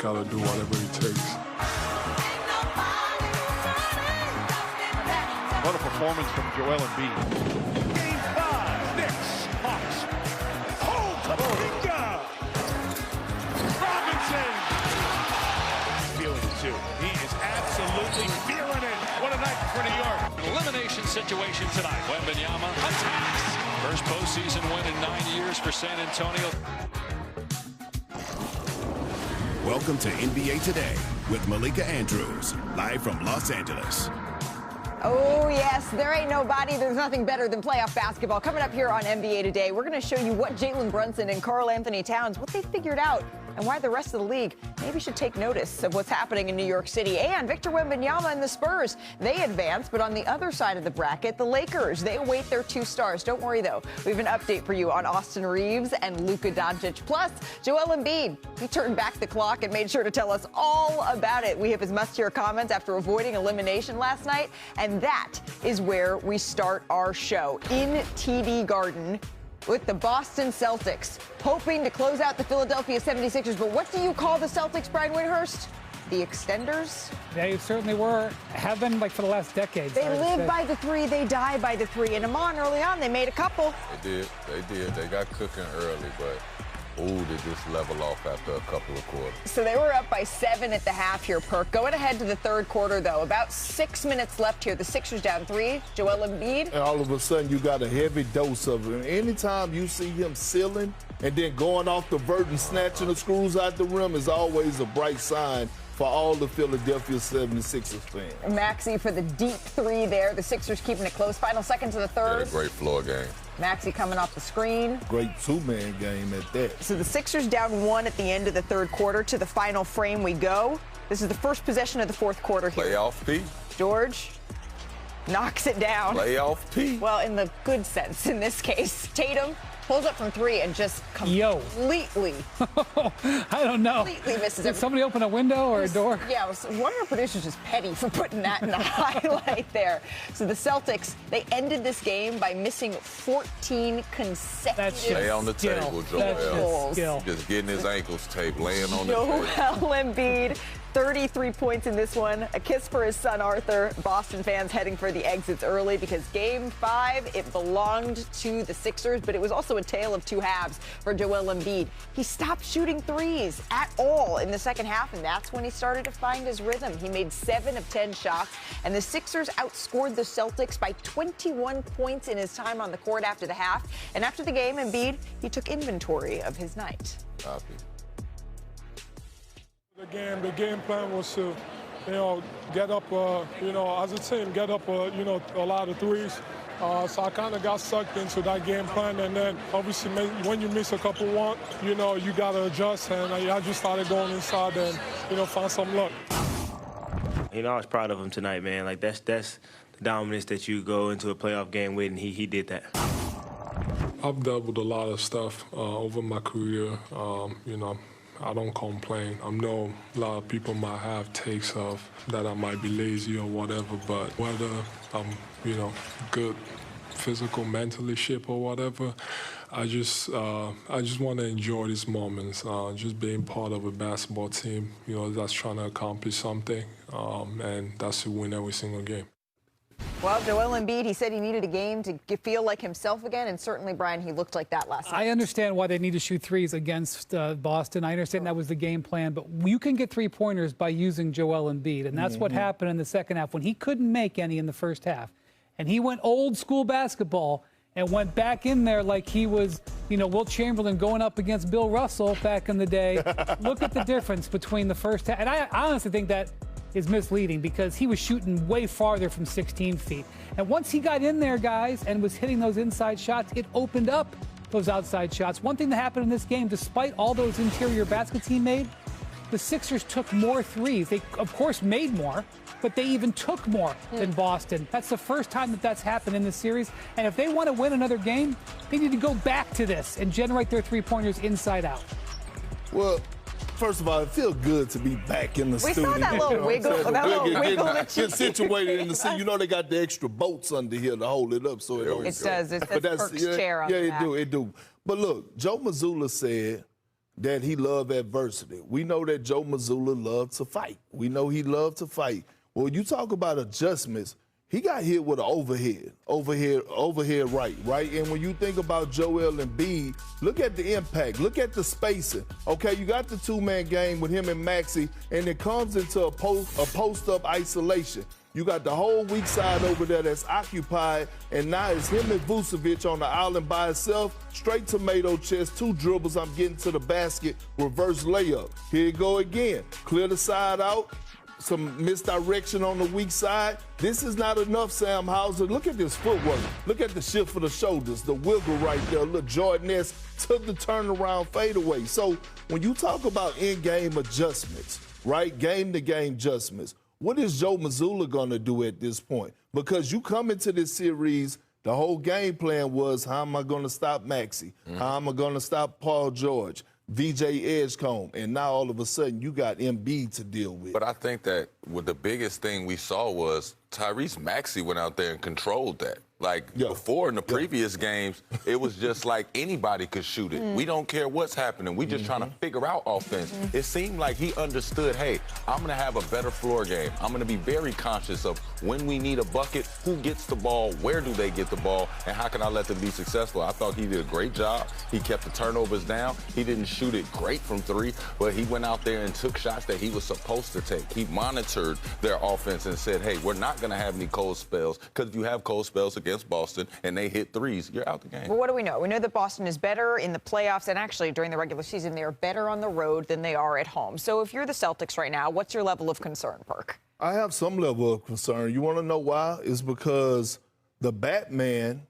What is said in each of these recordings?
got to do whatever it takes. What a performance from Joel Embiid. Game 5, Knicks, Hawks. Oh, Kaminga! Robinson! Feeling it too. He is absolutely feeling it. What a night for New York. Elimination situation tonight. Wembanyama attacks. First postseason win in 9 years for San Antonio. Welcome to NBA Today with Malika Andrews, live from Los Angeles. Oh, yes, there ain't nobody. There's nothing better than playoff basketball. Coming up here on NBA Today, we're going to show you what Jalen Brunson and Karl Anthony Towns, what they figured out, and why the rest of the league maybe should take notice of what's happening in New York City. And Victor Wembanyama and the Spurs, they advance, but on the other side of the bracket, the Lakers, they await their 2 stars. Don't worry, though. We have an update for you on Austin Reeves and Luka Doncic. Plus, Joel Embiid, he turned back the clock and made sure to tell us all about it. We have his must-hear comments after avoiding elimination last night, and that is where we start our show, in TD Garden, with the Boston Celtics, hoping to close out the Philadelphia 76ers. But what do you call the Celtics, Brian Windhurst? The extenders? They certainly have been like for the last decade. They live by the 3, they die by the 3. And Amon, early on, they made a couple. They did. They got cooking early, but they just level off after a couple of quarters. So they were up by 7 at the half here, Perk. Going ahead to the third quarter, though. About 6 minutes left here. The Sixers down 3. Joel Embiid. And all of a sudden, you got a heavy dose of it. Anytime you see him sealing and then going off the vert and snatching the screws out the rim is always a bright sign for all the Philadelphia 76ers fans. Maxey for the deep 3 there. The Sixers keeping it close. Final seconds of the third. Yeah, great floor game. Maxey coming off the screen. Great 2-man game at that. So the Sixers down 1 at the end of the third quarter. To the final frame we go. This is the first possession of the fourth quarter here. Playoff P. George knocks it down. Playoff P. Well, in the good sense in this case. Tatum pulls up from 3 and just completely. I don't know. Completely misses Did it. somebody open a window or a door? Yeah, one of our producers just petty for putting that in the highlight there. So the Celtics, they ended this game by missing 14 consecutive Lay on the table, goals. Just getting his ankles taped, laying on the table. Joel Embiid, 33 points in this one. A kiss for his son, Arthur. Boston fans heading for the exits early because Game 5, it belonged to the Sixers, but it was also a tale of 2 halves for Joel Embiid. He stopped shooting threes at all in the second half, and that's when he started to find his rhythm. He made 7 of 10 shots, and the Sixers outscored the Celtics by 21 points in his time on the court after the half. And after the game, Embiid, he took inventory of his night. Copy. The game plan was to, get up, as a team, get up, a lot of threes. So I kind of got sucked into that game plan, and then obviously when you miss a couple one, you got to adjust, and I just started going inside and, find some luck. I was proud of him tonight, man. Like, that's the dominance that you go into a playoff game with, and he did that. I've dealt with a lot of stuff over my career, I don't complain. I know a lot of people might have takes of that I might be lazy or whatever, but whether I'm, good physical, mentally shape or whatever, I just want to enjoy these moments, just being part of a basketball team, that's trying to accomplish something, and that's to win every single game. Well, Joel Embiid, he said he needed a game to feel like himself again, and certainly, Brian, he looked like that last night. I understand why they need to shoot threes against Boston. I understand that was the game plan, but you can get 3-pointers by using Joel Embiid, and that's what happened in the second half when he couldn't make any in the first half. And he went old school basketball and went back in there like he was, Wilt Chamberlain going up against Bill Russell back in the day. Look at the difference between the first half. And I honestly think that is misleading because he was shooting way farther from 16 feet. And once he got in there, guys, and was hitting those inside shots, it opened up those outside shots. One thing that happened in this game, despite all those interior baskets he made, the Sixers took more threes. They, of course, made more, but they even took more than Boston. That's the first time that's happened in this series. And if they want to win another game, they need to go back to this and generate their 3-pointers inside out. Well, first of all, it feels good to be back in the studio. We saw that little wiggle. Get situated in the seat. They got the extra bolts under here to hold it up so it does. It says Perk's chair on the back. It do. But look, Joe Mazzulla said that he loved adversity. We know that Joe Mazzulla loved to fight. We know he loved to fight. Well, you talk about adjustments, he got hit with an overhead right? And when you think about Joel Embiid, look at the impact, look at the spacing. Okay, you got the two-man game with him and Maxey, and it comes into a post-up isolation. You got the whole weak side over there that's occupied, and now it's him and Vucevic on the island by itself. Straight tomato chest, 2 dribbles, I'm getting to the basket, reverse layup. Here you go again. Clear the side out. Some misdirection on the weak side. This is not enough, Sam Hauser. Look at this footwork. Look at the shift for the shoulders, the wiggle right there. Look, Jordan-esque to the turnaround fadeaway. So when you talk about in-game adjustments, right, game-to-game adjustments, what is Joe Mazzulla going to do at this point? Because you come into this series, the whole game plan was, how am I going to stop Maxey? How am I going to stop Paul George? VJ Edgecombe, and now all of a sudden you got Embiid to deal with. But I think that the biggest thing we saw was Tyrese Maxey went out there and controlled that. Like before in the previous games, it was just like anybody could shoot it. We don't care what's happening. We just trying to figure out offense. It seemed like he understood, hey, I'm going to have a better floor game. I'm going to be very conscious of when we need a bucket, who gets the ball, where do they get the ball, and how can I let them be successful. I thought he did a great job. He kept the turnovers down. He didn't shoot it great from 3, but he went out there and took shots that he was supposed to take. He monitored their offense and said, hey, we're not going to have any cold spells, because if you have cold spells against Boston and they hit 3s, you're out the game. Well, what do we know? We know that Boston is better in the playoffs, and actually during the regular season, they are better on the road than they are at home. So if you're the Celtics right now, what's your level of concern, Perk? I have some level of concern. You want to know why? It's because the Batman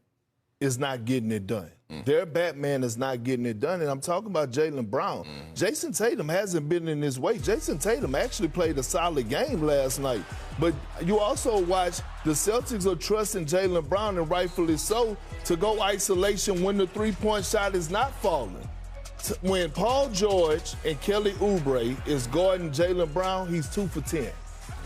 is not getting it done. Their Batman is not getting it done, and I'm talking about Jaylen Brown. Jason Tatum hasn't been in his way. Jason Tatum actually played a solid game last night, but you also watch the Celtics are trusting Jaylen Brown, and rightfully so, to go isolation when the three-point shot is not falling. When Paul George and Kelly Oubre is guarding Jaylen Brown, he's 2 for 10.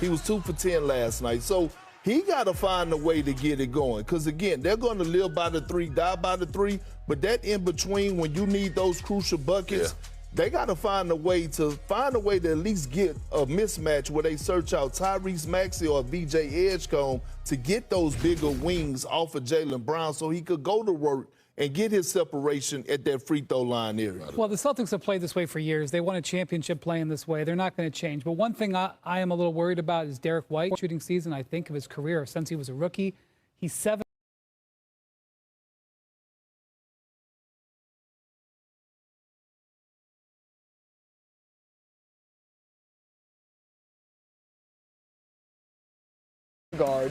He was 2 for 10 last night. So he got to find a way to get it going. Because, again, they're going to live by the 3, die by the 3. But that in between, when you need those crucial buckets, they got to find a way to at least get a mismatch where they search out Tyrese Maxey or VJ Edgecombe to get those bigger wings off of Jaylen Brown so he could go to work and get his separation at that free throw line area. Well, the Celtics have played this way for years. They won a championship playing this way. They're not going to change. But one thing I am a little worried about is Derek White shooting season, I think, of his career since he was a rookie. He's 7.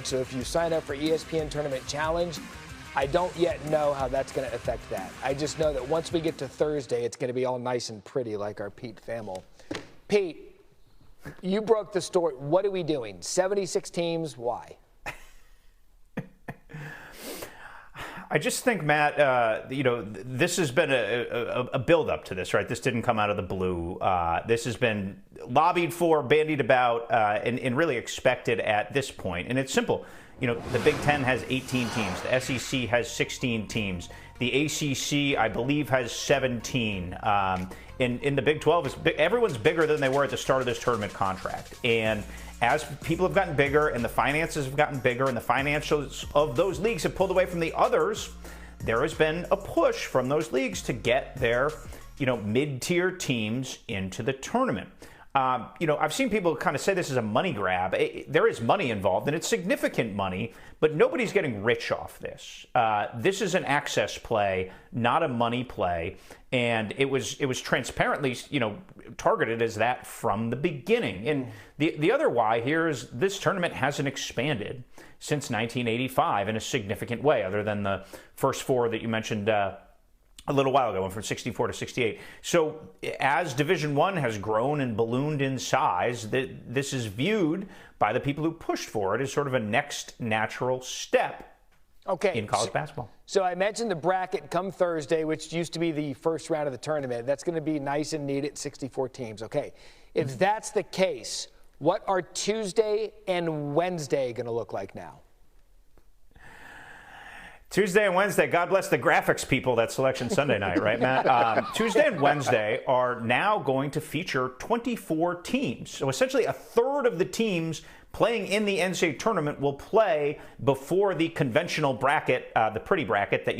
So if you sign up for ESPN Tournament Challenge, I don't yet know how that's going to affect that. I just know that once we get to Thursday, it's going to be all nice and pretty like our Pete Thamel. Pete, you broke the story. What are we doing? 76 teams, why? I just think, Matt, this has been a build-up to this, right? This didn't come out of the blue. This has been lobbied for, bandied about, and really expected at this point. And it's simple. The Big Ten has 18 teams. The SEC has 16 teams. The ACC, I believe, has 17. In the Big 12, everyone's bigger than they were at the start of this tournament contract. And as people have gotten bigger and the finances have gotten bigger and the financials of those leagues have pulled away from the others, there has been a push from those leagues to get their, mid-tier teams into the tournament. I've seen people kind of say this is a money grab. There is money involved, and it's significant money, but nobody's getting rich off this. This is an access play, not a money play, and it was transparently, targeted as that from the beginning. And the other why here is this tournament hasn't expanded since 1985 in a significant way, other than the first 4 that you mentioned a little while ago, went from 64 to 68. So as Division I has grown and ballooned in size, this is viewed by the people who pushed for it as sort of a next natural step in college basketball. So I mentioned the bracket come Thursday, which used to be the first round of the tournament. That's going to be nice and neat at 64 teams. Okay, if that's the case, what are Tuesday and Wednesday going to look like now? Tuesday and Wednesday, God bless the graphics people that Selection Sunday night, right, Matt? Tuesday and Wednesday are now going to feature 24 teams. So essentially a third of the teams playing in the NCAA tournament will play before the conventional bracket, the pretty bracket that